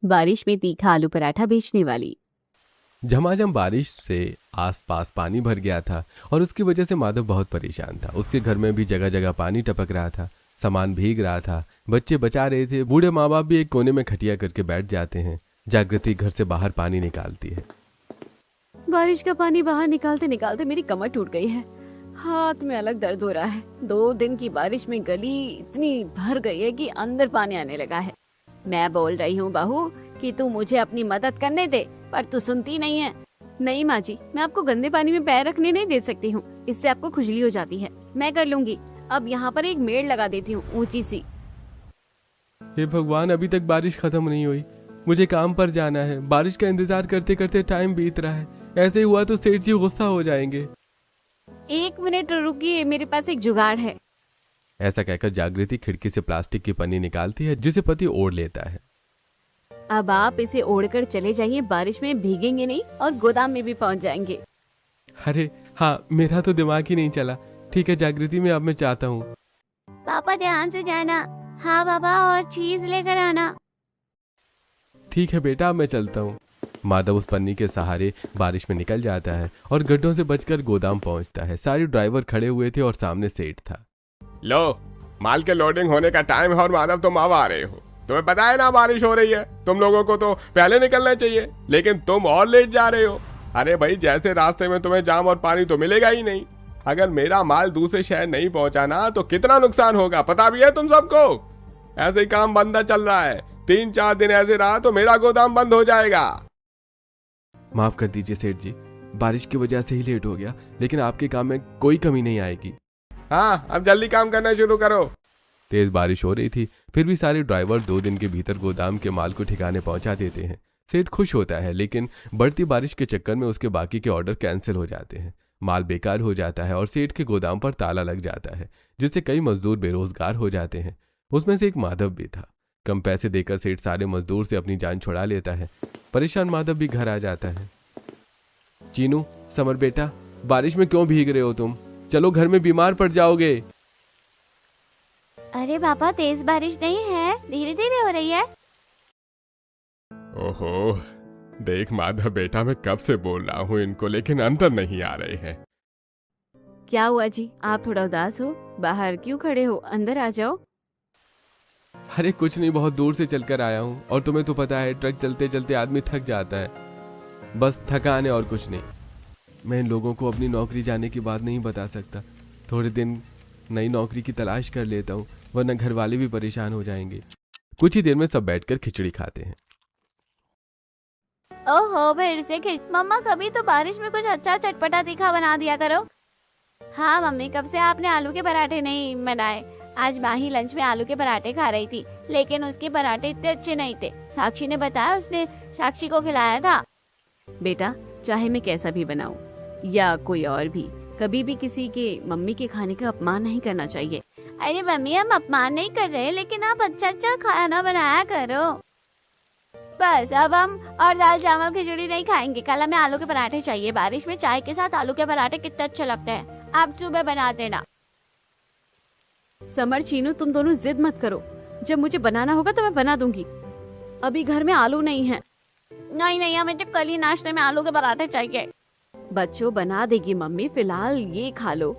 बारिश में तीखा आलू पराठा बेचने वाली। झमाझम बारिश से आसपास पानी भर गया था और उसकी वजह से माधव बहुत परेशान था। उसके घर में भी जगह जगह पानी टपक रहा था, सामान भीग रहा था, बच्चे बचा रहे थे, बूढ़े माँ बाप भी एक कोने में खटिया करके बैठ जाते हैं। जागृति घर से बाहर पानी निकालती है। बारिश का पानी बाहर निकालते निकालते मेरी कमर टूट गई है, हाथ में अलग दर्द हो रहा है। 2 दिन की बारिश में गली इतनी भर गई है कि अंदर पानी आने लगा है। मैं बोल रही हूँ बहू कि तू मुझे अपनी मदद करने दे, पर तू सुनती नहीं है। नहीं माँ जी, मैं आपको गंदे पानी में पैर रखने नहीं दे सकती हूँ, इससे आपको खुजली हो जाती है। मैं कर लूंगी, अब यहाँ पर एक मेड़ लगा देती हूँ ऊंची सी। हे भगवान, अभी तक बारिश खत्म नहीं हुई, मुझे काम पर जाना है। बारिश का इंतजार करते करते टाइम बीत रहा है, ऐसे हुआ तो सेठ जी गुस्सा हो जाएंगे। 1 मिनट रुकिए, मेरे पास एक जुगाड़ है। ऐसा कहकर जागृति खिड़की से प्लास्टिक की पन्नी निकालती है जिसे पति ओढ़ लेता है। अब आप इसे ओढ़कर चले जाइए, बारिश में भीगेंगे नहीं और गोदाम में भी पहुंच जाएंगे। अरे हाँ, मेरा तो दिमाग ही नहीं चला। ठीक है जागृति, मैं अब मैं चाहता हूँ। पापा ध्यान से जाना। हाँ पापा, और चीज लेकर आना। ठीक है बेटा, अब मैं चलता हूँ। माधव उस पन्नी के सहारे बारिश में निकल जाता है और गड्ढों से बचकर गोदाम पहुंचता है। सारे ड्राइवर खड़े हुए थे और सामने सेठ था। लो, माल के लोडिंग होने का टाइम है और माधव तुम अब आ रहे हो। तुम्हें पता है ना बारिश हो रही है, तुम लोगों को तो पहले निकलना चाहिए, लेकिन तुम और लेट जा रहे हो। अरे भाई, जैसे रास्ते में तुम्हें जाम और पानी तो मिलेगा ही नहीं। अगर मेरा माल दूसरे शहर नहीं पहुंचा ना तो कितना नुकसान होगा पता भी है तुम सबको। ऐसे ही काम बंदा चल रहा है, 3-4 दिन ऐसे रहा तो मेरा गोदाम बंद हो जाएगा। माफ कर दीजिए सेठ जी, बारिश की वजह से ही लेट हो गया, लेकिन आपके काम में कोई कमी नहीं आएगी। हाँ, अब जल्दी काम करना शुरू करो। तेज बारिश हो रही थी, फिर भी सारे ड्राइवर 2 दिन के भीतर गोदाम के माल को ठिकाने पहुंचा देते हैं। सेठ खुश होता है, लेकिन बढ़ती बारिश के चक्कर में उसके बाकी के ऑर्डर कैंसिल हो जाते हैं। माल बेकार हो जाता है और सेठ के गोदाम पर ताला लग जाता है, जिससे कई मजदूर बेरोजगार हो जाते हैं। उसमें से एक माधव भी था। कम पैसे देकर सेठ सारे मजदूर से अपनी जान छुड़ा लेता है। परेशान माधव भी घर आ जाता है। चीनू, समर बेटा, बारिश में क्यों भीग रहे हो तुम? चलो, घर में बीमार पड़ जाओगे। अरे पापा, तेज बारिश नहीं है, धीरे धीरे हो रही है। ओहो, देख माधव बेटा, मैं कब से बोल रहा हूँ इनको, लेकिन अंदर नहीं आ रहे हैं। क्या हुआ जी, आप थोड़ा उदास हो? बाहर क्यों खड़े हो, अंदर आ जाओ। अरे कुछ नहीं, बहुत दूर से चलकर आया हूँ और तुम्हें तो पता है ट्रक चलते चलते आदमी थक जाता है। बस थकान है और कुछ नहीं। मैं इन लोगों को अपनी नौकरी जाने की बात नहीं बता सकता। थोड़े दिन नई नौकरी की तलाश कर लेता हूँ, वरना घर वाले भी परेशान हो जाएंगे। कुछ ही देर में सब बैठकर खिचड़ी खाते हैं। ओहो, फिर से मम्मा, कभी तो बारिश में कुछ अच्छा चटपटा तीखा बना दिया करो। हाँ मम्मी, कब से आपने आलू के पराठे नहीं बनाए? आज माही लंच में आलू के पराठे खा रही थी, लेकिन उसके पराठे इतने अच्छे नहीं थे। साक्षी ने बताया, उसने साक्षी को खिलाया था। बेटा, चाहे मैं कैसा भी बनाऊं या कोई और भी, कभी भी किसी के मम्मी के खाने का अपमान नहीं करना चाहिए। अरे मम्मी, हम अपमान नहीं कर रहे, लेकिन आप अच्छा अच्छा खाना बनाया करो। बस अब हम और दाल चावल खिचड़ी नहीं खाएंगे, कल हमें आलू के पराठे चाहिए। बारिश में चाय के साथ आलू के पराठे कितने अच्छे लगते हैं, आप सुबह बना देना। समर, चीनू, तुम दोनों जिद मत करो, जब मुझे बनाना होगा तो मैं बना दूंगी। अभी घर में आलू नहीं है। नहीं नहीं, हमें तो कल ही नाश्ते में आलू के पराठे चाहिए। बच्चों, बना देगी मम्मी, फिलहाल ये खा लो।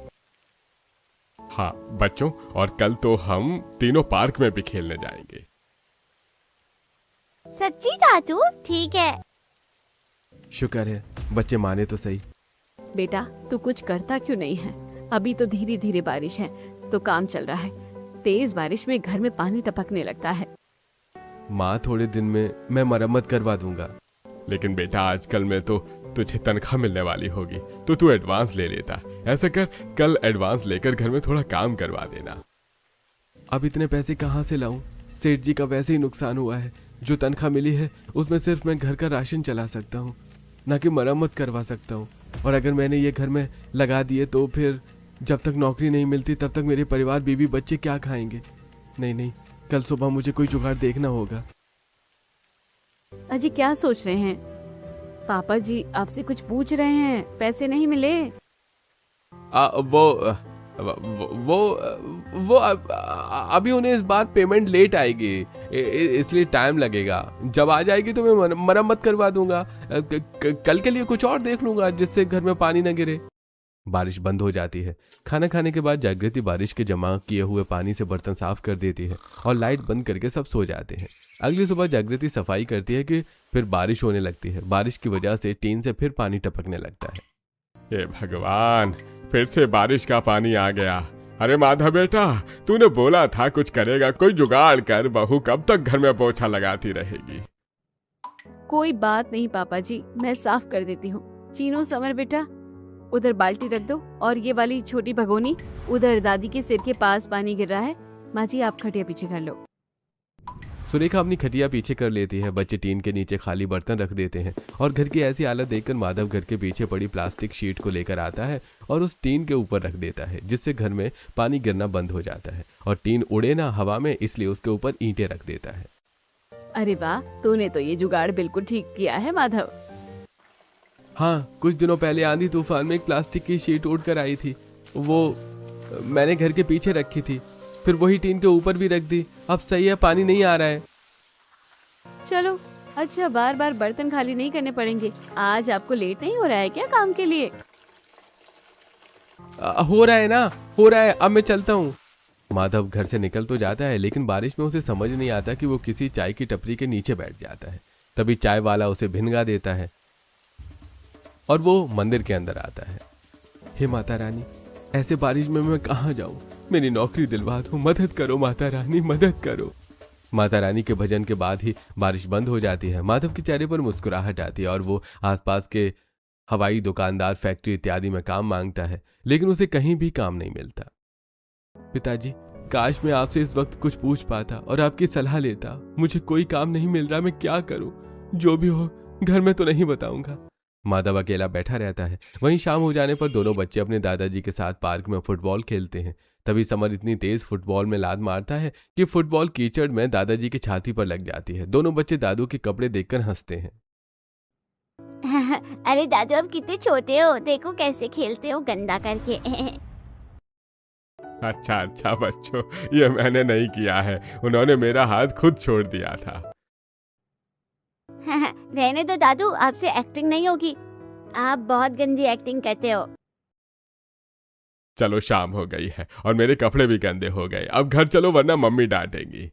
हाँ बच्चों, और कल तो हम तीनों पार्क में भी खेलने जाएंगे। सच्ची दादू? ठीक है। शुक्र है, बच्चे माने तो सही। बेटा, तू कुछ करता क्यों नहीं है? अभी तो धीरे धीरे बारिश है तो काम चल रहा है, तेज बारिश में घर में पानी टपकने लगता है। माँ, थोड़े दिन में मैं मरम्मत करवा दूंगा। लेकिन बेटा, आजकल में तो तुझे तनख्वाह मिलने वाली होगी, तो तू एडवांस ले लेता। ऐसा कर, कल एडवांस लेकर घर में थोड़ा काम करवा देना। अब इतने पैसे कहाँ से लाऊं? सेठ जी का वैसे ही नुकसान हुआ है। जो तनख्वाह मिली है उसमें सिर्फ मैं घर का राशन चला सकता हूँ, ना कि मरम्मत करवा सकता हूँ। और अगर मैंने ये घर में लगा दिए तो फिर जब तक नौकरी नहीं मिलती तब तक मेरे परिवार, बीवी बच्चे क्या खाएंगे? नहीं नहीं, कल सुबह मुझे कोई जुगाड़ देखना होगा। अजी, क्या सोच रहे हैं? पापा जी आपसे कुछ पूछ रहे हैं, पैसे नहीं मिले? अभी उन्हें इस बार पेमेंट लेट आएगी, इसलिए टाइम लगेगा। जब आ जाएगी तो मैं मरम्मत करवा दूंगा। कल के लिए कुछ और देख लूंगा जिससे घर में पानी न गिरे। बारिश बंद हो जाती है। खाना खाने के बाद जागृति बारिश के जमा किए हुए पानी से बर्तन साफ कर देती है और लाइट बंद करके सब सो जाते हैं। अगली सुबह जागृति सफाई करती है कि फिर बारिश होने लगती है। बारिश की वजह से टीन से फिर पानी टपकने लगता है। हे भगवान, फिर से बारिश का पानी आ गया। अरे माधव बेटा, तूने बोला था कुछ करेगा, कोई जुगाड़ कर। बहू कब तक घर में पोछा लगाती रहेगी? कोई बात नहीं पापा जी, मैं साफ कर देती हूँ। चीनू, समर बेटा, उधर बाल्टी रख दो और ये वाली छोटी भगोनी उधर दादी के सिर के पास पानी गिर रहा है। माँ जी, आप खटिया पीछे कर लो। सुरेखा अपनी खटिया पीछे कर लेती है। बच्चे टीन के नीचे खाली बर्तन रख देते हैं और घर की ऐसी हालत देखकर माधव घर के पीछे पड़ी प्लास्टिक शीट को लेकर आता है और उस टीन के ऊपर रख देता है, जिससे घर में पानी गिरना बंद हो जाता है और टीन उड़े ना हवा में, इसलिए उसके ऊपर ईंटें रख देता है। अरे वाह, तूने तो ये जुगाड़ बिल्कुल ठीक किया है माधव। हाँ, कुछ दिनों पहले आंधी तूफान में एक प्लास्टिक की शीट उड़ कर आई थी। वो मैंने घर के पीछे रखी थी, फिर वही टीन के ऊपर भी रख दी। अब सही है, पानी नहीं आ रहा है। चलो, अच्छा, बार बार बर्तन खाली नहीं करने पड़ेंगे। आज आपको लेट नहीं हो रहा है क्या काम के लिए? हो रहा है ना, हो रहा है। अब मैं चलता हूँ। माधव घर से निकल तो जाता है, लेकिन बारिश में उसे समझ नहीं आता कि वो किसी चाय की टपरी के नीचे बैठ जाता है। तभी चाय वाला उसे भिनगा देता है और वो मंदिर के अंदर आता है। हे माता रानी, ऐसे बारिश में मैं कहाँ जाऊं? मेरी नौकरी दिलवा दो, मदद करो माता रानी, मदद करो। माता रानी के भजन के बाद ही बारिश बंद हो जाती है। माधव के चेहरे पर मुस्कुराहट आती है और वो आसपास के हवाई दुकानदार, फैक्ट्री इत्यादि में काम मांगता है, लेकिन उसे कहीं भी काम नहीं मिलता। पिताजी, काश मैं आपसे इस वक्त कुछ पूछ पाता और आपकी सलाह लेता। मुझे कोई काम नहीं मिल रहा, मैं क्या करूं? जो भी हो, घर में तो नहीं बताऊंगा। माधव अकेला बैठा रहता है। वहीं शाम हो जाने पर दोनों बच्चे अपने दादाजी के साथ पार्क में फुटबॉल खेलते हैं। तभी समर इतनी तेज फुटबॉल में लात मारता है कि फुटबॉल कीचड़ में दादाजी की छाती पर लग जाती है। दोनों बच्चे दादू के कपड़े देखकर हंसते हैं। अरे दादू, अब कितने छोटे हो, देखो कैसे खेलते हो गंदा करके। अच्छा अच्छा बच्चों, ये मैंने नहीं किया है, उन्होंने मेरा हाथ खुद छोड़ दिया था। रहने दो दादू, आपसे एक्टिंग नहीं होगी। आप बहुत गंदी एक्टिंग करते हो। चलो, शाम हो गई है और मेरे कपड़े भी गंदे हो गए। अब घर चलो, वरना मम्मी डांटेंगी।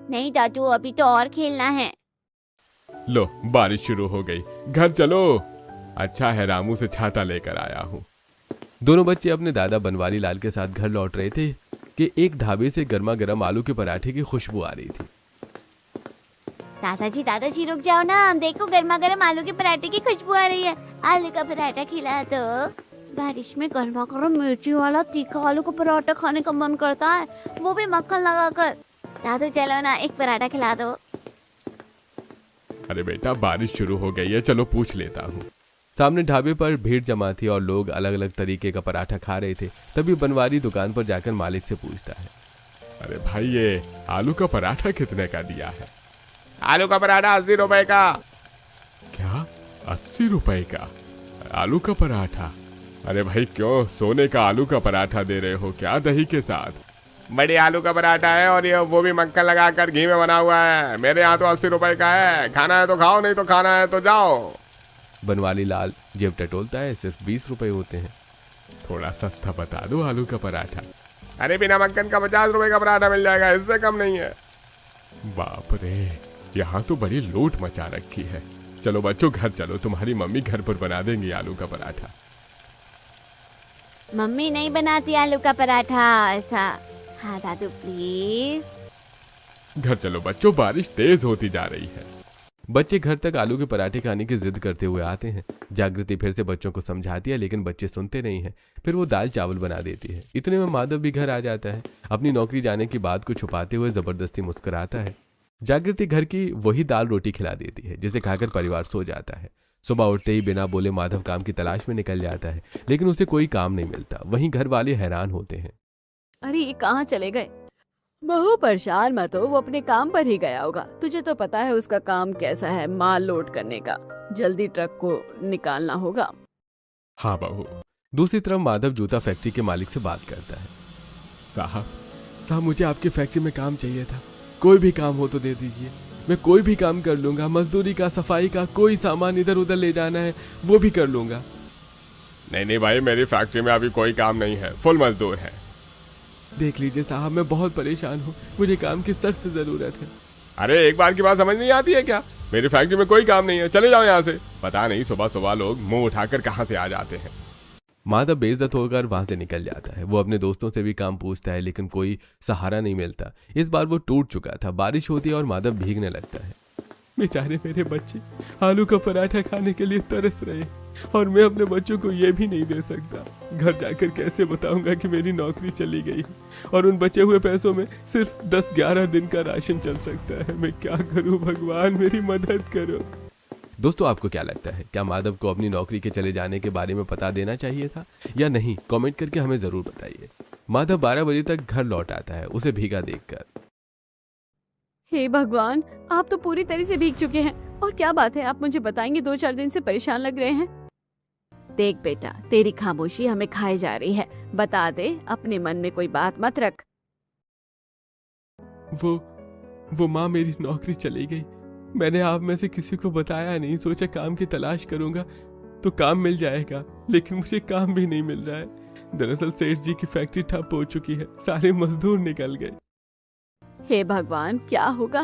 नहीं दादू, अभी तो और खेलना है। लो, बारिश शुरू हो गई, घर चलो। अच्छा है रामू से छाता लेकर आया हूँ। दोनों बच्चे अपने दादा बनवारी लाल के साथ घर लौट रहे थे कि एक ढाबे से गर्मा गर्म आलू के पराठे की खुशबू आ रही थी। दादाजी रुक जाओ ना, देखो गर्मा गर्म आलू के पराठे की खुशबू आ रही है। आलू का पराठा खिला दो। बारिश में गर्मा गर्म मिर्ची वाला तीखा आलू का पराठा खाने का मन करता है, वो भी मक्खन लगाकर। दादू चलो ना, एक पराठा खिला दो। अरे बेटा, बारिश शुरू हो गई है, चलो पूछ लेता हूँ। सामने ढाबे पर भीड़ जमा थी और लोग अलग अलग तरीके का पराठा खा रहे थे। तभी बनवारी दुकान पर जाकर मालिक से पूछता है, अरे भाई, ये आलू का पराठा कितने का दिया है? आलू का पराठा 80 रुपए का। क्या 80 रुपए का आलू का पराठा? अरे भाई, क्यों सोने का आलू का पराठा दे रहे हो क्या दही के साथ? बड़ी आलू का पराठा है और ये वो भी मक्खन लगाकर घी में बना हुआ है। मेरे यहाँ तो 80 रुपए का है। खाना है तो खाओ, नहीं तो खाना है तो जाओ। बनवारी लाल जेब टटोलता है, सिर्फ 20 रुपए होते हैं। थोड़ा सस्ता बता दो आलू का पराठा। अरे बिना मक्खन का 50 रुपए का पराठा मिल जाएगा, इससे कम नहीं है। बाप रे, यहाँ तो बड़ी लूट मचा रखी है। चलो बच्चों, घर चलो, तुम्हारी मम्मी घर पर बना देंगी आलू का पराठा। मम्मी नहीं बनाती आलू का पराठा ऐसा। हाँ दादू प्लीज। घर चलो बच्चों, बारिश तेज होती जा रही है। बच्चे घर तक आलू के पराठे खाने की जिद करते हुए आते हैं। जागृति फिर से बच्चों को समझाती है, लेकिन बच्चे सुनते नहीं हैं। फिर वो दाल चावल बना देती है। इतने में माधव भी घर आ जाता है। अपनी नौकरी जाने की बात को छुपाते हुए जबरदस्ती मुस्कुराता है। जागृति घर की वही दाल रोटी खिला देती है, जिसे खाकर परिवार सो जाता है। सुबह उठते ही बिना बोले माधव काम की तलाश में निकल जाता है, लेकिन उसे कोई काम नहीं मिलता। वहीं घर वाले हैरान होते हैं। अरे ये कहाँ चले गए? बहू परेशान मत हो, वो अपने काम पर ही गया होगा। तुझे तो पता है उसका काम कैसा है, माल लोड करने का। जल्दी ट्रक को निकालना होगा। हाँ बहू। दूसरी तरफ माधव जूता फैक्ट्री के मालिक से बात करता है। साहब मुझे आपकी फैक्ट्री में काम चाहिए था, कोई भी काम हो तो दे दीजिए, मैं कोई भी काम कर लूंगा, मजदूरी का, सफाई का, कोई सामान इधर उधर ले जाना है वो भी कर लूंगा। नहीं भाई, मेरी फैक्ट्री में अभी कोई काम नहीं है, फुल मजदूर है। देख लीजिए साहब, मैं बहुत परेशान हूँ, मुझे काम की सख्त जरूरत है। अरे एक बार की बात समझ नहीं आती है क्या? मेरी फैक्ट्री में कोई काम नहीं है, चले जाओ यहाँ से। पता नहीं सुबह सुबह लोग मुंह उठाकर कहाँ से आ जाते हैं। माधव बेइज्जत होकर वहां से निकल जाता है। वो अपने दोस्तों से भी काम पूछता है लेकिन कोई सहारा नहीं मिलता। इस बार वो टूट चुका था। बारिश होती है और माधव भीगने लगता है। बेचारे मेरे बच्चे आलू का पराठा खाने के लिए तरस रहे और मैं अपने बच्चों को ये भी नहीं दे सकता। घर जाकर कैसे बताऊंगा कि मेरी नौकरी चली गई और उन बचे हुए पैसों में सिर्फ 10-11 दिन का राशन चल सकता है। मैं क्या करूं भगवान, मेरी मदद करो। दोस्तों, आपको क्या लगता है, क्या माधव को अपनी नौकरी के चले जाने के बारे में पता देना चाहिए था या नहीं? कमेंट करके हमें जरूर बताइए। माधव 12 बजे तक घर लौट आता है उसे भीगा देखकर। हे भगवान, आप तो पूरी तरह से भीग चुके हैं। और क्या बात है, आप मुझे बताएंगे? 2-4 दिन से परेशान लग रहे हैं। देख बेटा, तेरी खामोशी हमें खाए जा रही है। बता दे, अपने मन में कोई बात मत रख। वो माँ, मेरी नौकरी चली गई। मैंने आप में से किसी को बताया नहीं, सोचा काम की तलाश करूंगा तो काम मिल जाएगा, लेकिन मुझे काम भी नहीं मिल रहा है। दरअसल सेठ जी की फैक्ट्री ठप हो चुकी है, सारे मजदूर निकल गए। हे भगवान, क्या होगा?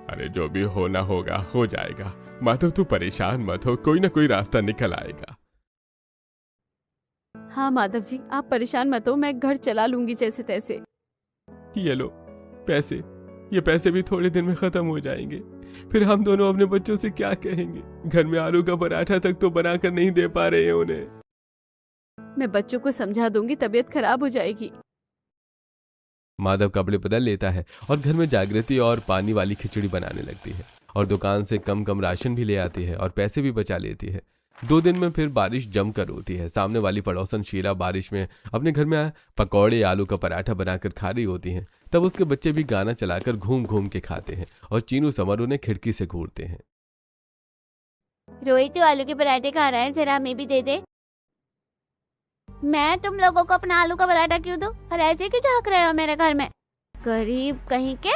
अरे जो भी होना होगा हो जाएगा। माधव तू परेशान मत हो, कोई ना कोई रास्ता निकल आएगा। हाँ माधव जी, आप परेशान मत हो, मैं घर चला लूंगी जैसे तैसे। ये लो पैसे, ये पैसे भी थोड़े दिन में खत्म हो जाएंगे। फिर हम दोनों अपने बच्चों से क्या कहेंगे? घर में आलू का पराठा तक तो बनाकर नहीं दे पा रहे हैं उन्हें। मैं बच्चों को समझा दूंगी, तबीयत खराब हो जाएगी। माधव कपड़े बदल लेता है और घर में जागृति और पानी वाली खिचड़ी बनाने लगती है और दुकान से कम राशन भी ले आती है और पैसे भी बचा लेती है। 2 दिन में फिर बारिश जमकर होती है। सामने वाली पड़ोसन शीला बारिश में अपने घर में पकौड़े, आलू का पराठा बनाकर खा रही होती हैं। तब उसके बच्चे भी गाना चलाकर घूम घूम के खाते हैं और चीनू समर उन्हें खिड़की से घूरते हैं। रोहित तो आलू के पराठे खा रहा है, जरा हमें भी दे दे। मैं तुम लोगों को अपना आलू का पराठा क्यों दूं? और ऐसे क्यों झांक रहे हो मेरे घर में? गरीब कहीं के।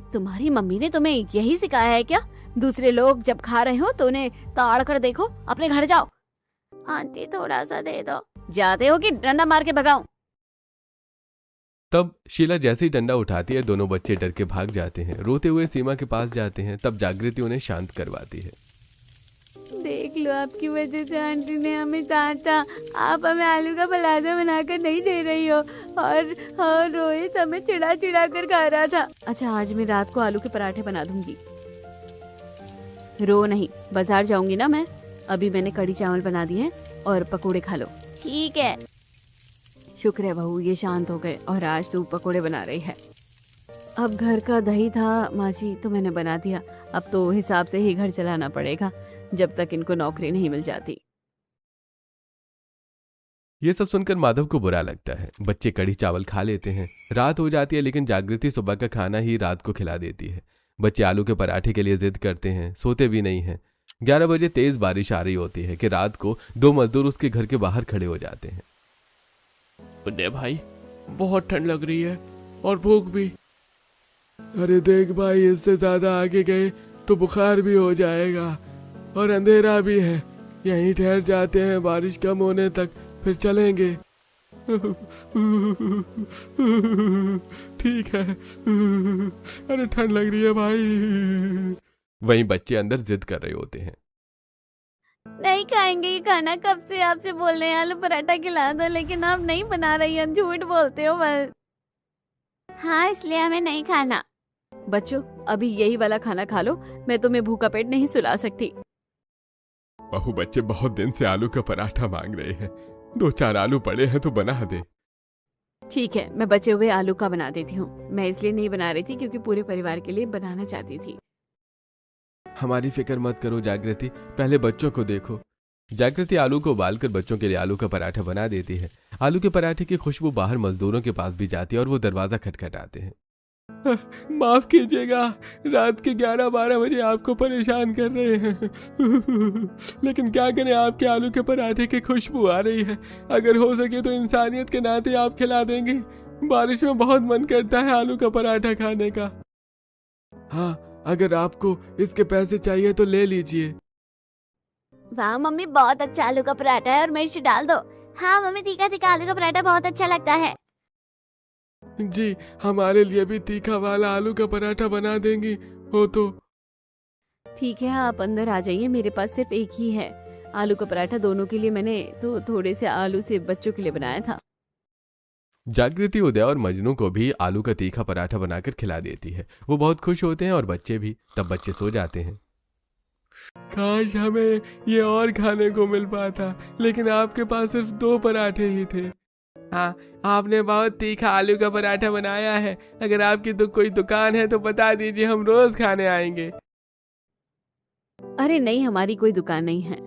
तुम्हारी मम्मी ने तुम्हें यही सिखाया है क्या? दूसरे लोग जब खा रहे हो तो उन्हें ताड़ कर देखो। अपने घर जाओ। आंटी थोड़ा सा दे दो। जाते हो कि डंडा मार के भगाऊं? तब शीला जैसे ही डंडा उठाती है, दोनों बच्चे डर के भाग जाते हैं। रोते हुए सीमा के पास जाते हैं। तब जागृति उन्हें शांत करवाती है। देख लो, आपकी वजह से आंटी ने हमें डांटा। आप हमें आलू का पराठा बनाकर नहीं दे रही हो और रोहित हमें चिढ़ा कर खा रहा था। अच्छा, आज मैं रात को आलू के पराठे बना दूंगी। रो नहीं, बाजार जाऊंगी ना मैं। अभी मैंने कढ़ी चावल बना दिए हैं और पकोड़े खा लो। ठीक है। शुक्र है बहू, ये शांत हो गए और आज तू पकोड़े बना रही है। अब घर का दही था माँ जी, तो मैंने बना दिया। अब तो हिसाब से ही घर चलाना पड़ेगा जब तक इनको नौकरी नहीं मिल जाती। ये सब सुनकर माधव को बुरा लगता है। बच्चे कढ़ी चावल खा लेते हैं। रात हो जाती है लेकिन जागृति सुबह का खाना ही रात को खिला देती है। बच्चे आलू के पराठे के लिए जिद करते हैं, सोते भी नहीं हैं। 11 बजे तेज बारिश आ रही होती है कि रात को 2 मजदूर उसके घर के बाहर खड़े हो जाते हैं। बुड्ढे भाई, बहुत ठंड लग रही है और भूख भी। अरे देख भाई, इससे ज्यादा आगे गए तो बुखार भी हो जाएगा और अंधेरा भी है। यहीं ठहर जाते हैं, बारिश कम होने तक फिर चलेंगे। ठीक है। अरे ठंड लग रही है भाई। वहीं बच्चे अंदर जिद कर रहे होते हैं। नहीं खाएंगे ये खाना, कब से आपसे बोल रहे हैं आलू पराठा खिला दो, लेकिन आप नहीं बना रही हैं, झूठ बोलते हो बस। हाँ, इसलिए हमें नहीं खाना। बच्चों, अभी यही वाला खाना खा लो, मैं तुम्हें भूखा पेट नहीं सुला सकती। बहू, बच्चे बहुत दिन से आलू का पराठा मांग रहे हैं। 2-4 आलू पड़े हैं तो बना दे। ठीक है, मैं बचे हुए आलू का बना देती हूँ। मैं इसलिए नहीं बना रही थी क्योंकि पूरे परिवार के लिए बनाना चाहती थी। हमारी फिक्र मत करो जागृति, पहले बच्चों को देखो। जागृति आलू को उबालकर बच्चों के लिए आलू का पराठा बना देती है। आलू के पराठे की खुशबू बाहर मजदूरों के पास भी जाती है और वो दरवाजा खटखटाते हैं। माफ कीजिएगा, रात के 11-12 बजे आपको परेशान कर रहे हैं। लेकिन क्या करें, आपके आलू के पराठे की खुशबू आ रही है। अगर हो सके तो इंसानियत के नाते आप खिला देंगे। बारिश में बहुत मन करता है आलू का पराठा खाने का। हाँ, अगर आपको इसके पैसे चाहिए तो ले लीजिए। वाह मम्मी, बहुत अच्छा आलू का पराठा है और मिर्च डाल दो। हाँ मम्मी, तीखा तीखा आलू का पराठा बहुत अच्छा लगता है। जी, हमारे लिए भी तीखा वाला आलू का पराठा बना देंगी हो तो? ठीक है, आप अंदर आ जाइए, मेरे पास सिर्फ एक ही है आलू का पराठा। दोनों के लिए मैंने तो थोड़े से आलू से बच्चों के लिए बनाया था। जागृति उदय और मजनू को भी आलू का तीखा पराठा बनाकर खिला देती है। वो बहुत खुश होते हैं और बच्चे भी। तब बच्चे सो जाते हैं। काश हमें ये और खाने को मिल पाता, लेकिन आपके पास सिर्फ 2 पराठे ही थे। हाँ, आपने बहुत तीखा आलू का पराठा बनाया है। अगर आपकी तो कोई दुकान है तो बता दीजिए, हम रोज खाने आएंगे। अरे नहीं, हमारी कोई दुकान नहीं है।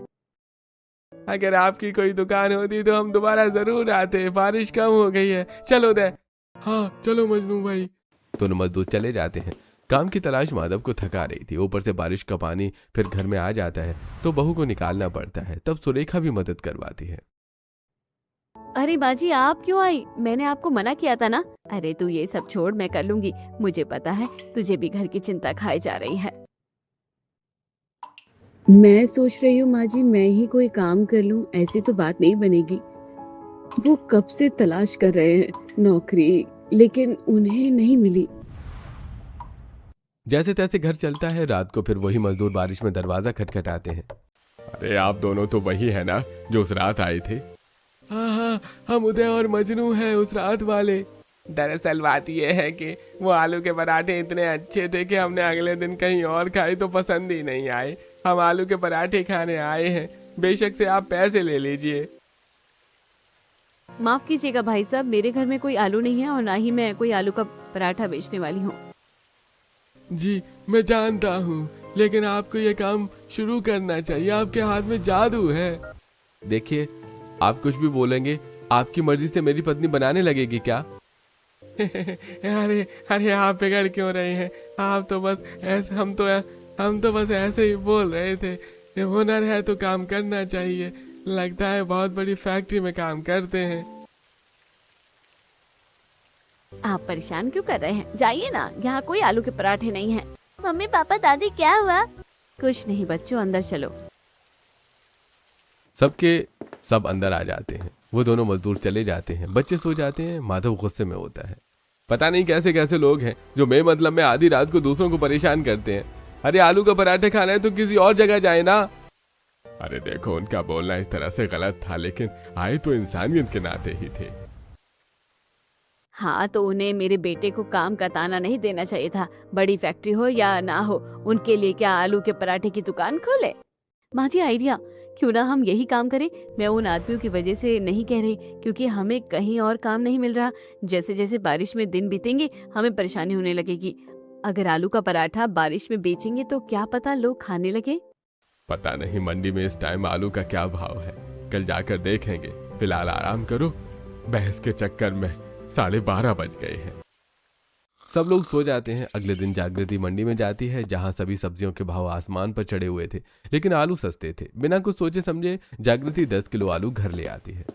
अगर आपकी कोई दुकान होती तो हम दोबारा जरूर आते। बारिश कम हो गई है, चलो दे। हाँ चलो मजनू भाई। दोनों मजदूर चले जाते हैं। काम की तलाश माधव को थका रही थी। ऊपर से बारिश का पानी फिर घर में आ जाता है तो बहू को निकालना पड़ता है। तब सुरेखा भी मदद करवाती है। अरे बाजी, आप क्यों आई? मैंने आपको मना किया था ना। अरे तू ये सब छोड़, मैं कर लूंगी। मुझे पता है तुझे भी घर की चिंता खाई जा रही है। मैं सोच रही हूँ माँ जी, मैं ही कोई काम कर लूँ, ऐसी तो बात नहीं बनेगी। वो कब से तलाश कर रहे हैं नौकरी, लेकिन उन्हें नहीं मिली। जैसे तैसे घर चलता है। रात को फिर वही मजदूर बारिश में दरवाजा खटखटाते हैं। अरे आप दोनों तो वही है ना जो उस रात आए थे? हाँ हाँ, हम उदय और मजनू हैं, उस रात वाले। दरअसल बात यह है कि वो आलू के पराठे इतने अच्छे थे कि हमने अगले दिन कहीं और खाए तो पसंद ही नहीं आए। हम आलू के पराठे खाने आए हैं, बेशक से आप पैसे ले लीजिए। माफ कीजिएगा भाई साहब, मेरे घर में कोई आलू नहीं है और ना ही मैं कोई आलू का पराठा बेचने वाली हूँ। जी मैं जानता हूँ, लेकिन आपको ये काम शुरू करना चाहिए। आपके हाथ में जादू है। देखिए, आप कुछ भी बोलेंगे, आपकी मर्जी से मेरी पत्नी बनाने लगेगी क्या? अरे अरे आप बिगड़ क्यों रहे हैं? आप तो बस ऐसे हम तो बस ऐसे ही बोल रहे थे। जब हुनर है तो काम करना चाहिए। लगता है बहुत बड़ी फैक्ट्री में काम करते हैं। आप परेशान क्यों कर रहे हैं? जाइए ना, यहाँ कोई आलू के पराठे नहीं है। मम्मी पापा दादी, क्या हुआ? कुछ नहीं बच्चों, अंदर चलो। सब अंदर आ जाते हैं। वो दोनों मजदूर चले जाते हैं। बच्चे सो जाते हैं। माधव गुस्से में होता है। पता नहीं कैसे कैसे लोग हैं जो बेमतलब में आधी रात को दूसरों को परेशान करते हैं। अरे आलू का पराठे खाना है तो किसी और जगह जाए ना। अरे देखो, उनका बोलना इस तरह से गलत था, लेकिन आए तो इंसानियत के नाते ही थे। हाँ, तो उन्हें मेरे बेटे को काम का ताना नहीं देना चाहिए था। बड़ी फैक्ट्री हो या ना हो, उनके लिए क्या आलू के पराठे की दुकान खोले? माँ जी आइडिया, क्यों ना हम यही काम करें। मैं उन आदमियों की वजह से नहीं कह रही, क्योंकि हमें कहीं और काम नहीं मिल रहा। जैसे जैसे बारिश में दिन बीतेंगे हमें परेशानी होने लगेगी। अगर आलू का पराठा बारिश में बेचेंगे तो क्या पता लोग खाने लगे। पता नहीं मंडी में इस टाइम आलू का क्या भाव है, कल जाकर देखेंगे। फिलहाल आराम करो, बहस के चक्कर में 12:30 बज गए हैं। सब लोग सो जाते हैं। अगले दिन जागृति मंडी में जाती है, जहां सभी सब्जियों के भाव आसमान पर चढ़े हुए थे, लेकिन आलू सस्ते थे। बिना कुछ सोचे समझे जागृति 10 किलो आलू घर ले आती है।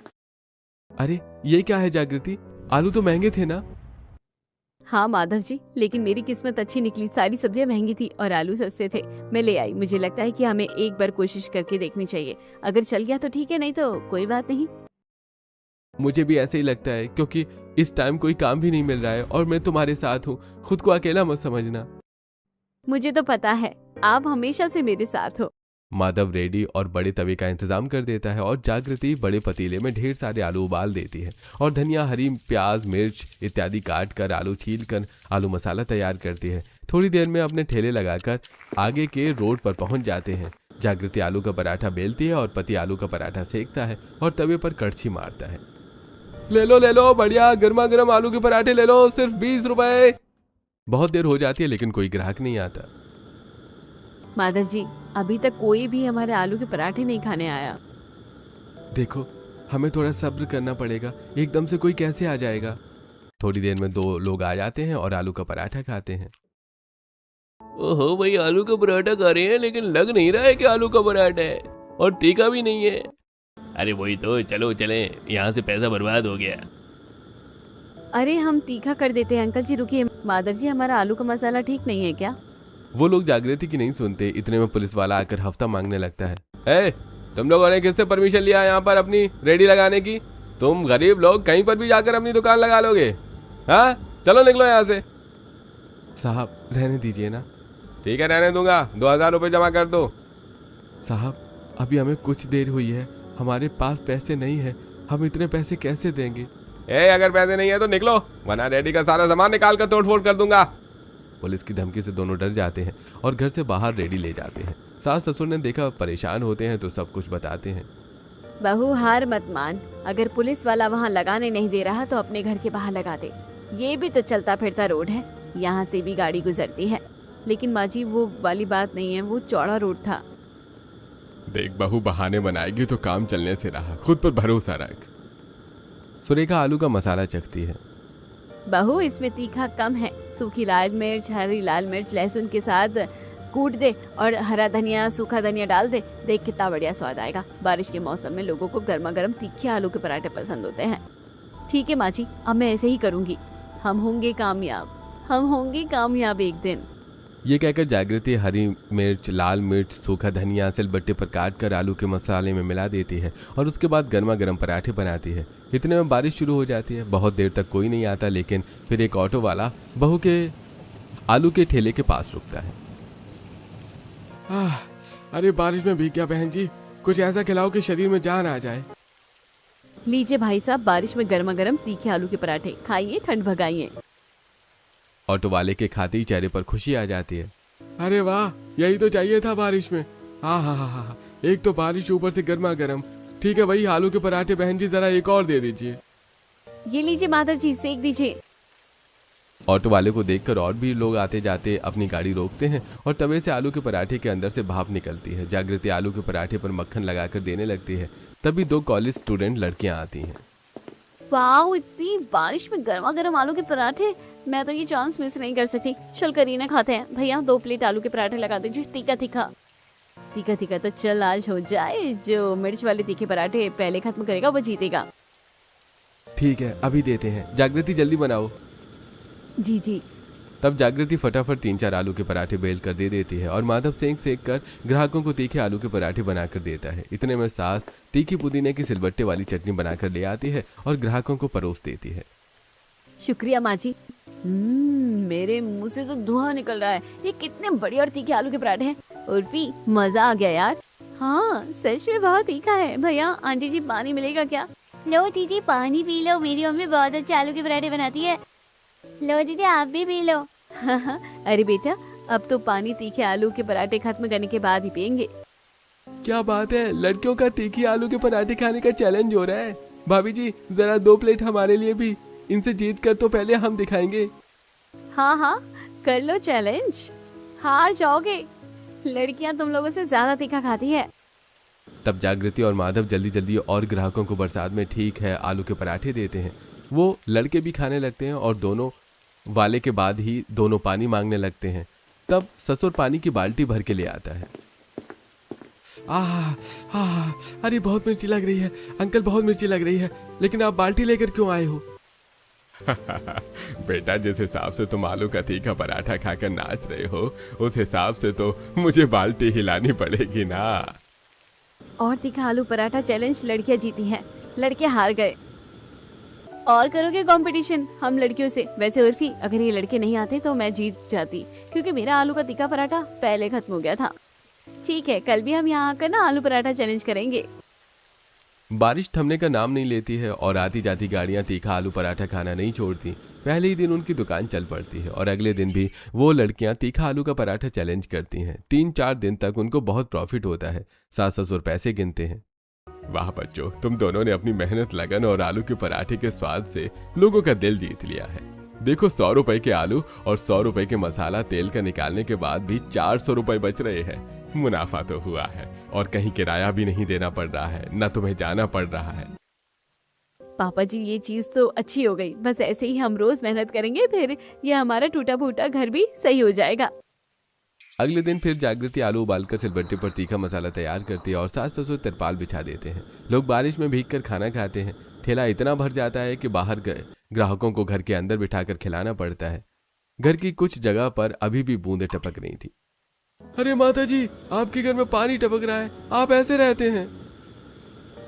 अरे ये क्या है जागृति, आलू तो महंगे थे ना? हाँ माधव जी, लेकिन मेरी किस्मत अच्छी निकली। सारी सब्जियां महंगी थी और आलू सस्ते थे, मैं ले आई। मुझे लगता है कि हमें एक बार कोशिश करके देखनी चाहिए। अगर चल गया तो ठीक है, नहीं तो कोई बात नहीं। मुझे भी ऐसे ही लगता है, क्योंकि इस टाइम कोई काम भी नहीं मिल रहा है और मैं तुम्हारे साथ हूँ। खुद को अकेला मत समझना। मुझे तो पता है, आप हमेशा से मेरे साथ हो। माधव रेडी और बड़े तवे का इंतजाम कर देता है और जागृति बड़े पतीले में ढेर सारे आलू उबाल देती है और धनिया, हरी प्याज, मिर्च इत्यादि काट कर, आलू छील कर आलू मसाला तैयार करती है। थोड़ी देर में अपने ठेले लगाकर आगे के रोड पर पहुंच जाते हैं। जागृति आलू का पराठा बेलती है और पति आलू का पराठा सेकता है और तवे पर कड़छी मारता है। ले लो बढ़िया गर्मा गर्म आलू के पराठे ले लो, सिर्फ 20 रुपए। बहुत देर हो जाती है लेकिन कोई ग्राहक नहीं आता। माधव जी, अभी तक कोई भी हमारे आलू के पराठे नहीं खाने आया। देखो, हमें थोड़ा सब्र करना पड़ेगा, एकदम से कोई कैसे आ जाएगा। थोड़ी देर में 2 लोग आ जाते हैं और आलू का पराठा खाते हैं। ओहो भाई, आलू का पराठा खा रहे हैं, लेकिन लग नहीं रहा है कि आलू का पराठा है, और तीखा भी नहीं है। अरे वही तो, चलो चलें, यहाँ से पैसा बर्बाद हो गया। अरे हम तीखा कर देते हैं। अंकल जी रुकिए, माधव जी हमारा आलू का मसाला ठीक नहीं है क्या? वो लोग जागृति की नहीं सुनते। इतने में पुलिस वाला आकर हफ्ता मांगने लगता है। तुम लोगों ने किससे परमिशन लिया यहाँ पर अपनी रेडी लगाने की? तुम गरीब लोग कहीं पर भी जाकर अपनी दुकान लगा लोगे? हाँ, चलो निकलो यहाँ से। साहब रहने दीजिए ना। ठीक है, रहने दूंगा। 2000 रुपये जमा कर दो। साहब अभी हमें कुछ देर हुई है, हमारे पास पैसे नहीं है, हम इतने पैसे कैसे देंगे? अगर पैसे नहीं है तो निकलो, वरना रेडी का सारा सामान निकाल कर तोड़ फोड़ कर दूंगा। पुलिस की धमकी से दोनों डर जाते हैं और घर से बाहर रेडी ले जाते हैं। सास ससुर ने देखा परेशान होते हैं तो सब कुछ बताते हैं। बहू हार मत मान, अगर पुलिस वाला वहाँ लगाने नहीं दे रहा तो अपने घर के बाहर लगा दे। ये भी तो चलता फिरता रोड है, यहाँ से भी गाड़ी गुजरती है। लेकिन माँ जी वो वाली बात नहीं है, वो चौड़ा रोड था। देख बहू, बहाने बनाएगी तो काम चलने से रहा, खुद पर भरोसा रख। सुरेखा आलू का मसाला चखती है। बहू इसमें तीखा कम है, सूखी लाल मिर्च, हरी लाल मिर्च, लहसुन के साथ कूट दे और हरा धनिया, सूखा धनिया डाल दे, देख कितना बढ़िया स्वाद आएगा। बारिश के मौसम में लोगों को गर्मा गर्म तीखे आलू के पराठे पसंद होते हैं। ठीक है माँ जी, अब मैं ऐसे ही करूँगी। हम होंगे कामयाब एक दिन। ये कहकर जागृति हरी मिर्च, लाल मिर्च, सूखा धनिया सिलबट्टे पर काट कर आलू के मसाले में मिला देती है और उसके बाद गर्मा गर्म पराठे बनाती है। इतने में बारिश शुरू हो जाती है। बहुत देर तक कोई नहीं आता, लेकिन फिर एक ऑटो वाला बहू के आलू के ठेले के पास रुकता है। अरे बारिश में भीग गया बहन जी, कुछ ऐसा खिलाओ कि शरीर में जान आ जाए। लीजिए भाई साहब, बारिश में गर्मा गर्म तीखे आलू के पराठे खाइए, ठंड भगाइए। ऑटो वाले के खाते ही चेहरे पर खुशी आ जाती है। अरे वाह, यही तो चाहिए था बारिश में। हाँ, एक तो बारिश ऊपर से गर्मा गर्म। ठीक है भाई, आलू के पराठे बहन जी जरा एक और दे दीजिए। ये लीजिए माधव जी, सेक दीजिए। ऑटो वाले को देखकर और भी लोग आते जाते अपनी गाड़ी रोकते हैं और तवे से आलू के पराठे के अंदर से भाप निकलती है। जागृति आलू के पराठे पर मक्खन लगाकर देने लगती है। तभी 2 कॉलेज स्टूडेंट लड़कियां आती हैं। वाह, इतनी बारिश में गर्मा गर्म आलू के पराठे, मैं तो ये चांस मिस नहीं कर सकती। चल करीना खाते हैं। भैया 2 प्लेट आलू के पराठे लगा दीजिए, तीखा तीखा तो चल आज हो जाए। जो मिर्च वाले तीखे पराठे पहले खत्म करेगा वो जीतेगा। ठीक है, अभी देते हैं। जागृति जल्दी बनाओ। जी। तब जागृति फटाफट 3-4 आलू के पराठे बेल कर दे देती है और माधव सेक कर ग्राहकों को तीखे आलू के पराठे बनाकर देता है। इतने में सास तीखी पुदीने की सिलबट्टे वाली चटनी बनाकर ले आती है और ग्राहकों को परोस देती है। शुक्रिया माँ जी। मेरे मुंह से तो धुआं निकल रहा है। ये कितने बढ़िया और तीखे आलू के पराठे हैं। उर्फी, मजा आ गया यार। हाँ सच में बहुत तीखा है। भैया आंटी जी पानी मिलेगा क्या? लो दीदी पानी पी लो, मेरी मम्मी बहुत अच्छे आलू के पराठे बनाती है। लो दीदी आप भी पी लो। अरे बेटा, अब तो पानी तीखे आलू के पराठे खत्म करने के बाद ही पियेंगे। क्या बात है, लड़कियों का तीखी आलू के पराठे खाने का चैलेंज हो रहा है। भाभी जी जरा 2 प्लेट हमारे लिए भी। इनसे जीत कर तो पहले हम दिखाएंगे। हाँ कर लो चैलेंज, हार जाओगे। लड़कियां तुम लोगों से ज्यादा तीखा खाती है। तब जागृति और माधव जल्दी जल्दी और ग्राहकों को बरसात में ठीक है आलू के पराठे देते हैं। वो लड़के भी खाने लगते हैं और दोनों वाले के बाद ही दोनों पानी मांगने लगते हैं। तब ससुर पानी की बाल्टी भर के ले आता है। अरे बहुत मिर्ची लग रही है अंकल, बहुत मिर्ची लग रही है, लेकिन आप बाल्टी लेकर क्यों आए हो? बेटा, जिस हिसाब से तुम आलू का तीखा पराठा खाकर नाच रहे हो, उस हिसाब से तो मुझे बाल्टी हिलानी पड़ेगी ना। और तीखा आलू पराठा चैलेंज लड़कियां जीती हैं, लड़के हार गए। और करोगे कंपटीशन हम लड़कियों से? वैसे उर्फी, अगर ये लड़के नहीं आते तो मैं जीत जाती, क्योंकि मेरा आलू का तीखा पराठा पहले खत्म हो गया था। ठीक है, कल भी हम यहाँ आकर ना आलू पराठा चैलेंज करेंगे। बारिश थमने का नाम नहीं लेती है और आती जाती गाड़ियां तीखा आलू पराठा खाना नहीं छोड़ती। पहले ही दिन उनकी दुकान चल पड़ती है और अगले दिन भी वो लड़कियां तीखा आलू का पराठा चैलेंज करती हैं। 3-4 दिन तक उनको बहुत प्रॉफिट होता है। सास ससुर पैसे गिनते हैं। वाह बच्चों, तुम दोनों ने अपनी मेहनत, लगन और आलू के पराठे के स्वाद से लोगों का दिल जीत लिया है। देखो, 100 रुपए के आलू और 100 रुपए के मसाला तेल का निकालने के बाद भी 400 रुपए बच रहे हैं। मुनाफा तो हुआ है और कहीं किराया भी नहीं देना पड़ रहा है, न तुम्हें जाना पड़ रहा है। पापा जी ये चीज तो अच्छी हो गई, बस ऐसे ही हम रोज मेहनत करेंगे, फिर ये हमारा टूटा फूटा घर भी सही हो जाएगा। अगले दिन फिर जागृति आलू उबालकर सिलबट्टे पर तीखा मसाला तैयार करती है और सास ससुर तिरपाल बिछा देते हैं। लोग बारिश में भीग कर खाना खाते हैं। ठेला इतना भर जाता है कि बाहर गए ग्राहकों को घर के अंदर बिठाकर खिलाना पड़ता है। घर की कुछ जगह पर अभी भी बूंदें टपक रही थी। अरे माता जी, आपके घर में पानी टपक रहा है, आप ऐसे रहते हैं?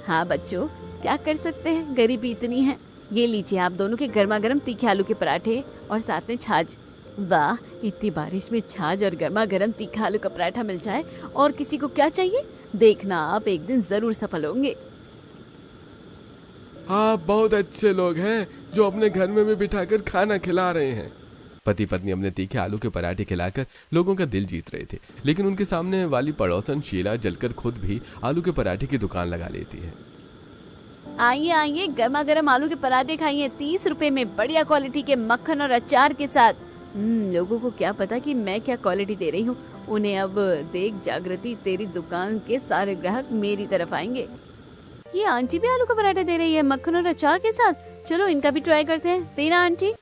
हाँ बच्चों, क्या कर सकते हैं, गरीबी इतनी है। ये लीजिए आप दोनों के गर्मा गर्म तीखे आलू के पराठे और साथ में छाछ। वाह, इतनी बारिश में छाछ और गर्मा गर्म तीखा आलू का पराठा मिल जाए और किसी को क्या चाहिए। देखना आप एक दिन जरूर सफल होंगे। आप बहुत अच्छे लोग हैं जो अपने घर में भी बिठाकर खाना खिला रहे हैं। पति पत्नी अपने तीखे आलू के पराठे खिलाकर लोगों का दिल जीत रहे थे, लेकिन उनके सामने वाली पड़ोसन शीला जलकर खुद भी आलू के पराठे की दुकान लगा लेती है। आइए आइए, गर्मा गर्म आलू के पराठे खाइए 30 रुपए में, बढ़िया क्वालिटी के मक्खन और अचार के साथ। लोगों को क्या पता कि मैं क्या क्वालिटी दे रही हूँ। उन्हें अब देख जागृति, तेरी दुकान के सारे ग्राहक मेरी तरफ आएंगे। ये आंटी भी आलू का पराठा दे रही है मक्खन और अचार के साथ। चलो इनका भी ट्राई करते हैं। देना आंटी।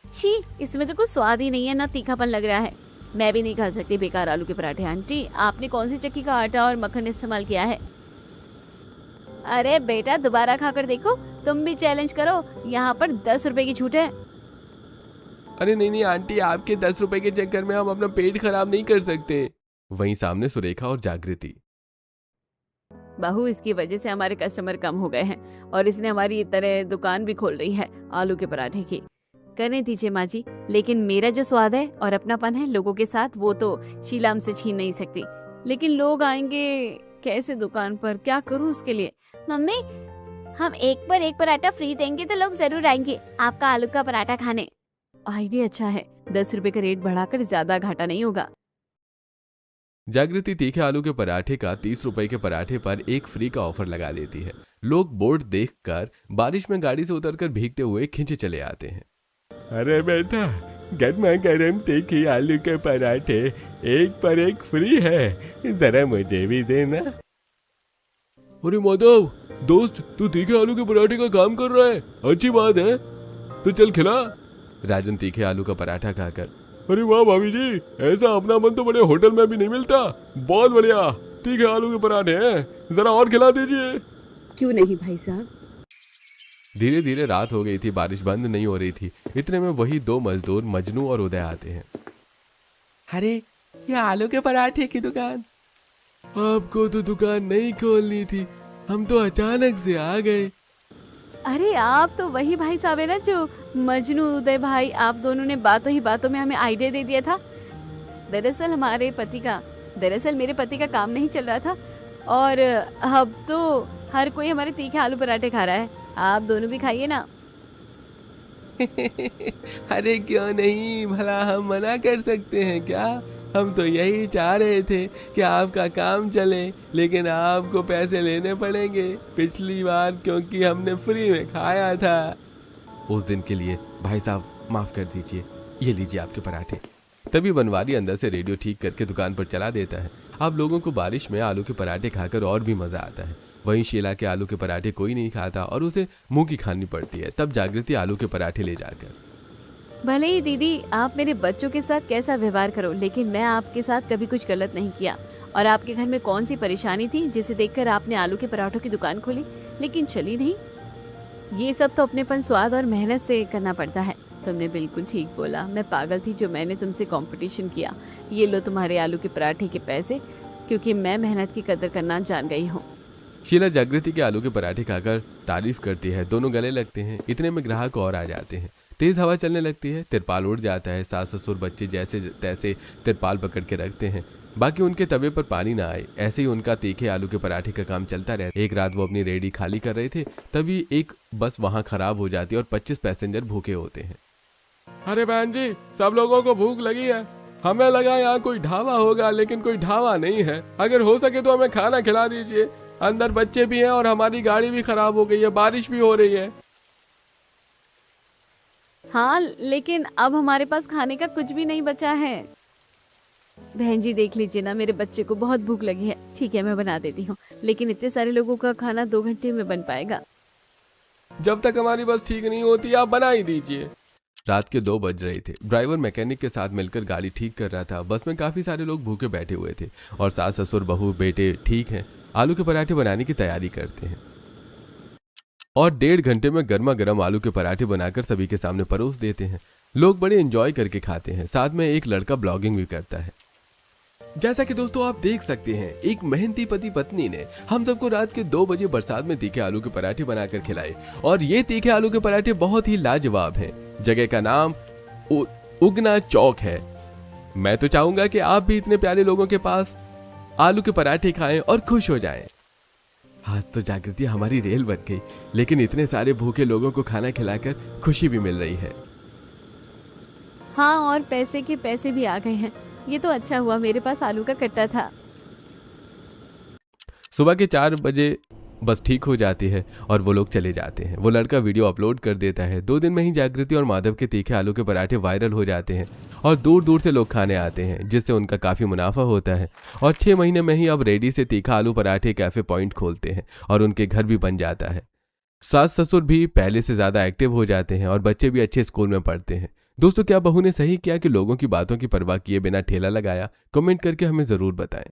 छी, इसमें तो कुछ स्वाद ही नहीं है, ना तीखापन लग रहा है। मैं भी नहीं खा सकती बेकार आलू के पराठे। आंटी, आपने कौन सी चक्की का आटा और मक्खन इस्तेमाल किया है? अरे बेटा, दोबारा खाकर देखो, तुम भी चैलेंज करो। यहाँ पर 10 रुपए की छूट है। अरे नहीं आंटी, आपके 10 रुपए के चक्कर में हम अपना पेट खराब नहीं कर सकते। वहीं सामने सुरेखा और जागृति। बहू, इसकी वजह से हमारे कस्टमर कम हो गए हैं और इसने हमारी तरह दुकान भी खोल रही है आलू के पराठे की। करने दीजिए माँ जी, लेकिन मेरा जो स्वाद है और अपनापन है लोगों के साथ, वो तो शीला हमसे छीन नहीं सकती। लेकिन लोग आएंगे कैसे दुकान पर, क्या करूँ उसके लिए? मम्मी, हम एक पर एक पराठा फ्री देंगे तो लोग जरूर आएंगे आपका आलू का पराठा खाने। आइडिया अच्छा है, 10 रुपए का रेट बढ़ाकर ज्यादा घाटा नहीं होगा। जागृति तीखे आलू के पराठे का 30 रुपए के पराठे पर एक फ्री का ऑफर लगा देती है। लोग बोर्ड देखकर बारिश में गाड़ी से उतरकर भीगते हुए खींचे चले आते हैं। अरे बेटा, गर्मा गर्म तीखी आलू के पराठे एक पर एक फ्री है, जरा मुझे भी देना। अरे माधव दोस्त, तू तीखे आलू के पराठे का काम कर रहा है, अच्छी बात है, तो चल खिला। राजन तीखे आलू का पराठा खाकर, अरे वाह भाभी जी, ऐसा अपना मन तो बड़े होटल में भी नहीं मिलता। बहुत बढ़िया तीखे आलू के पराठे हैं, जरा और खिला दीजिए। क्यों नहीं भाई साहब। धीरे धीरे रात हो गई थी, बारिश बंद नहीं हो रही थी। इतने में वही दो मजदूर मजनू और उदय आते हैं। अरे, ये आलू के पराठे की दुकान। आपको तो दुकान नहीं खोलनी थी, हम तो अचानक से आ गए। अरे आप तो वही भाई साहब है ना जो मजनू उदय भाई, आप दोनों ने बातों ही बातों में हमें आइडिया दे दिया था। दरअसल मेरे पति का काम नहीं चल रहा था और अब तो हर कोई हमारे तीखे आलू पराठे खा रहा है। आप दोनों भी खाइए ना। अरे क्यों नहीं, भला हम मना कर सकते हैं क्या? हम तो यही चाह रहे थे कि आपका काम चले, लेकिन आपको पैसे लेने पड़ेंगे पिछली बार, क्योंकि हमने फ्री में खाया था। उस दिन के लिए भाई साहब माफ कर दीजिए, ये लीजिए आपके पराठे। तभी बनवारी अंदर से रेडियो ठीक करके दुकान पर चला देता है। आप लोगों को बारिश में आलू के पराठे खाकर और भी मजा आता है। वहीं शीला के आलू के पराठे कोई नहीं खाता और उसे मुंह की खानी पड़ती है। तब जागृति आलू के पराठे ले जाकर, भले ही दीदी आप मेरे बच्चों के साथ कैसा व्यवहार करो, लेकिन मैं आपके साथ कभी कुछ गलत नहीं किया। और आपके घर में कौन सी परेशानी थी जिसे देखकर आपने आलू के पराठों की दुकान खोली, लेकिन चली नहीं? ये सब तो अपनेपन, स्वाद और मेहनत से करना पड़ता है। तुमने बिल्कुल ठीक बोला, मैं पागल थी जो मैंने तुमसे कंपटीशन किया। ये लो तुम्हारे आलू के पराठे के पैसे, क्योंकि मैं मेहनत की कदर करना जान गई हूँ। शीला जागृति के आलू के पराठे खाकर तारीफ करती है। दोनों गले लगते हैं। इतने में ग्राहक और आ जाते हैं। तेज हवा चलने लगती है, तिरपाल उड़ जाता है। सास ससुर बच्चे जैसे तैसे तिरपाल पकड़ के रखते हैं, बाकी उनके तवे पर पानी ना आए। ऐसे ही उनका तीखे आलू के पराठे का काम चलता रहता है। एक रात वो अपनी रेडी खाली कर रहे थे, तभी एक बस वहां खराब हो जाती है और 25 पैसेंजर भूखे होते हैं। अरे बहन जी, सब लोगों को भूख लगी है। हमें लगा यहाँ कोई ढाबा होगा, लेकिन कोई ढाबा नहीं है। अगर हो सके तो हमें खाना खिला दीजिए। अंदर बच्चे भी हैं और हमारी गाड़ी भी खराब हो गई है, बारिश भी हो रही है। हाँ, लेकिन अब हमारे पास खाने का कुछ भी नहीं बचा है। बहन जी देख लीजिए ना, मेरे बच्चे को बहुत भूख लगी है। ठीक है, मैं बना देती हूँ, लेकिन इतने सारे लोगों का खाना 2 घंटे में बन पाएगा? जब तक हमारी बस ठीक नहीं होती आप बना ही दीजिए। रात के 2 बज रहे थे। ड्राइवर मैकेनिक के साथ मिलकर गाड़ी ठीक कर रहा था। बस में काफी सारे लोग भूखे बैठे हुए थे और सास ससुर बहू बेटे ठीक हैं, आलू के पराठे बनाने की तैयारी करते हैं और 1.5 घंटे में गर्मा गर्म आलू के पराठे बनाकर सभी के सामने परोस देते हैं। लोग बड़े एंजॉय करके खाते हैं। साथ में एक लड़का ब्लॉगिंग भी करता है। जैसा कि दोस्तों आप देख सकते हैं, एक मेहनती पति पत्नी ने हम सबको रात के 2 बजे बरसात में तीखे आलू के पराठे बनाकर खिलाए और ये तीखे आलू के पराठे बहुत ही लाजवाब हैं। जगह का नाम उगना चौक है। मैं तो चाहूंगा कि आप भी इतने प्यारे लोगों के पास आलू के पराठे खाएं और खुश हो जाएं। आज तो जागृति हमारी रेल बन गई, लेकिन इतने सारे भूखे लोगों को खाना खिलाकर खुशी भी मिल रही है। हाँ, और पैसे के पैसे भी आ गए हैं। ये तो अच्छा हुआ मेरे पास आलू का कट्टा था। सुबह के 4 बजे बस ठीक हो जाती है और वो लोग चले जाते हैं। वो लड़का वीडियो अपलोड कर देता है। 2 दिन में ही जागृति और माधव के तीखे आलू के पराठे वायरल हो जाते हैं और दूर दूर से लोग खाने आते हैं, जिससे उनका काफी मुनाफा होता है। और 6 महीने में ही अब रेडी से तीखा आलू पराठे कैफे पॉइंट खोलते हैं और उनके घर भी बन जाता है। सास ससुर भी पहले से ज्यादा एक्टिव हो जाते हैं और बच्चे भी अच्छे स्कूल में पढ़ते हैं। दोस्तों, क्या बहू ने सही किया कि लोगों की बातों की परवाह किए बिना ठेला लगाया? कमेंट करके हमें जरूर बताएं।